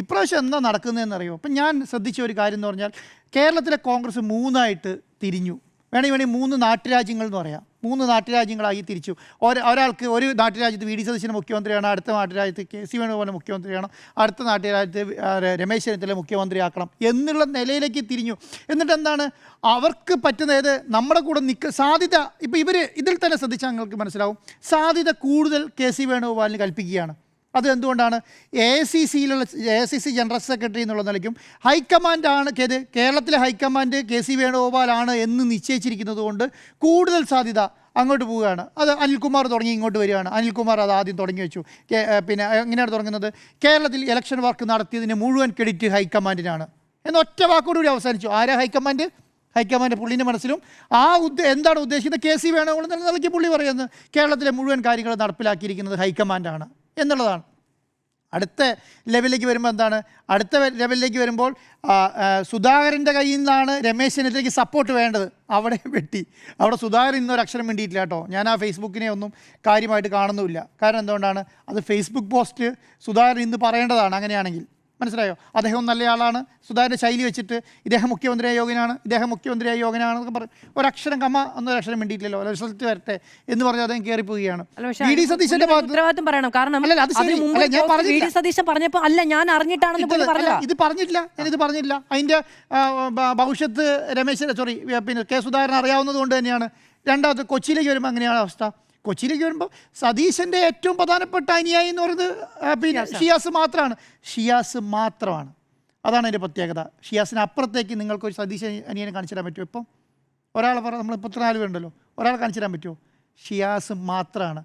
ഇപ്രാവശ്യം എന്താ നടക്കുന്നതെന്നറിയോ? ഇപ്പം ഞാൻ ശ്രദ്ധിച്ച ഒരു കാര്യം എന്ന് പറഞ്ഞാൽ കേരളത്തിലെ കോൺഗ്രസ് 3ആയിട്ട് തിരിഞ്ഞു. വേണമെങ്കിൽ 3 നാട്ടുരാജ്യങ്ങൾ എന്ന് പറയാം. 3 നാട്ടുരാജ്യങ്ങളായി തിരിച്ചു. ഒരാൾക്ക് ഒരു നാട്ടുരാജ്യത്ത് വി ഡി സതീശൻ മുഖ്യമന്ത്രിയാണ്, അടുത്ത നാട്ടുരാജ്യത്ത് കെ സി വേണുഗോപാൽ മുഖ്യമന്ത്രിയാണ്, അടുത്ത നാട്ടുരാജ്യത്ത് രമേശ് ചെന്നിത്തല മുഖ്യമന്ത്രിയാക്കണം എന്നുള്ള നിലയിലേക്ക് തിരിഞ്ഞു. എന്നിട്ട് എന്താണ് അവർക്ക് പറ്റുന്നത്? നമ്മുടെ കൂടെ സാധ്യത ഇപ്പം ഇതിൽ തന്നെ ശ്രദ്ധിച്ചാൽ നിങ്ങൾക്ക് മനസ്സിലാവും, സാധ്യത കൂടുതൽ കെ സി വേണുഗോപാലിന് കൽപ്പിക്കുകയാണ്. അത് എന്തുകൊണ്ടാണ്? AICC ജനറൽ സെക്രട്ടറി എന്നുള്ള നിലയ്ക്കും ഹൈക്കമാൻഡാണ് കേരളത്തിലെ ഹൈക്കമാൻഡ് കെ സി വേണുഗോപാലാണ് എന്ന് നിശ്ചയിച്ചിരിക്കുന്നത് കൊണ്ട് കൂടുതൽ സാധ്യത അങ്ങോട്ട് പോവുകയാണ്. അത് അനിൽകുമാർ തുടങ്ങി ഇങ്ങോട്ട് വരികയാണ്. അനിൽകുമാർ അത് ആദ്യം തുടങ്ങി വെച്ചു. പിന്നെ എങ്ങനെയാണ് തുടങ്ങുന്നത്? കേരളത്തിൽ ഇലക്ഷൻ വർക്ക് നടത്തിയതിന് മുഴുവൻ ക്രെഡിറ്റ് ഹൈക്കമാൻഡിനാണ് എന്ന് ഒറ്റ വാക്കോടുകൂടി അവസാനിച്ചു. ആരാ ഹൈക്കമാൻഡ്? ഹൈക്കമാൻഡ് പുള്ളിൻ്റെ മനസ്സിലും എന്താണ് ഉദ്ദേശിക്കുന്നത്? കെ സി വേണുഗോപാൽ എന്ന നിലയ്ക്ക് പുള്ളി പറയുന്നത് കേരളത്തിലെ മുഴുവൻ കാര്യങ്ങൾ നടപ്പിലാക്കിയിരിക്കുന്നത് ഹൈക്കമാൻഡാണ് എന്നുള്ളതാണ്. അടുത്ത ലെവലിലേക്ക് വരുമ്പോൾ എന്താണ്? അടുത്ത ലെവലിലേക്ക് വരുമ്പോൾ സുധാകരൻ്റെ കയ്യിൽ നിന്നാണ് രമേശ് ചെന്നിത്തലയ്ക്ക് സപ്പോർട്ട് വേണ്ടത്. അവിടെ വെട്ടി. അവിടെ സുധാകരൻ ഇന്നൊരു അക്ഷരം വേണ്ടിയിട്ടില്ല കേട്ടോ. ഞാൻ ആ ഫേസ്ബുക്കിനെ ഒന്നും കാര്യമായിട്ട് കാണുന്നുമില്ല. കാരണം എന്തുകൊണ്ടാണ്? അത് ഫേസ്ബുക്ക് പോസ്റ്റ് സുധാകരൻ ഇന്ന് പറയേണ്ടതാണ്. അങ്ങനെയാണെങ്കിൽ മനസ്സിലായോ? അദ്ദേഹം നല്ലയാളാണ്. സുധാകരൻ്റെ ശൈലി വെച്ചിട്ട് ഇദ്ദേഹം മുഖ്യമന്ത്രിയായ യോഗ്യനാണെന്നൊക്കെ പറയും. ഒരക്ഷരം ഒന്നൊരക്ഷരം വേണ്ടിയിട്ടില്ലല്ലോ. റിസൾട്ട് വരട്ടെ എന്ന് പറഞ്ഞാൽ അദ്ദേഹം കയറിപ്പോവുകയാണ്. വി ഡി സതീശന്റെ ഉത്തരവാദിത്വം പറയണം. കാരണം പറഞ്ഞപ്പോൾ അല്ല ഞാൻ അറിഞ്ഞിട്ടാണെന്ന് ഇത് പറഞ്ഞിട്ടില്ല. ഞാനിത് പറഞ്ഞിട്ടില്ല. അതിൻ്റെ ഭവിഷ്യത്ത് പിന്നെ കെ സുധാകരൻ അറിയാവുന്നത് കൊണ്ട് തന്നെയാണ്. രണ്ടാമത് കൊച്ചിയിലേക്ക് വരുമ്പോൾ അങ്ങനെയാണ് അവസ്ഥ. കൊച്ചിയിലേക്ക് വരുമ്പോൾ സതീശൻ്റെ ഏറ്റവും പ്രധാനപ്പെട്ട അനുയായി എന്ന് പറയുന്നത് പിന്നെ ഷിയാസ് മാത്രമാണ്. അതാണ് അതിൻ്റെ പ്രത്യേകത. ഷിയാസിന് അപ്പുറത്തേക്ക് നിങ്ങൾക്കൊരു സതീശ അനിയനെ കാണിച്ചു തരാൻ പറ്റുമോ? ഇപ്പം ഒരാളെ നമ്മൾ 34 പേരുണ്ടല്ലോ, ഒരാളെ കാണിച്ചു തരാൻ പറ്റുമോ? ഷിയാസ് മാത്രമാണ്.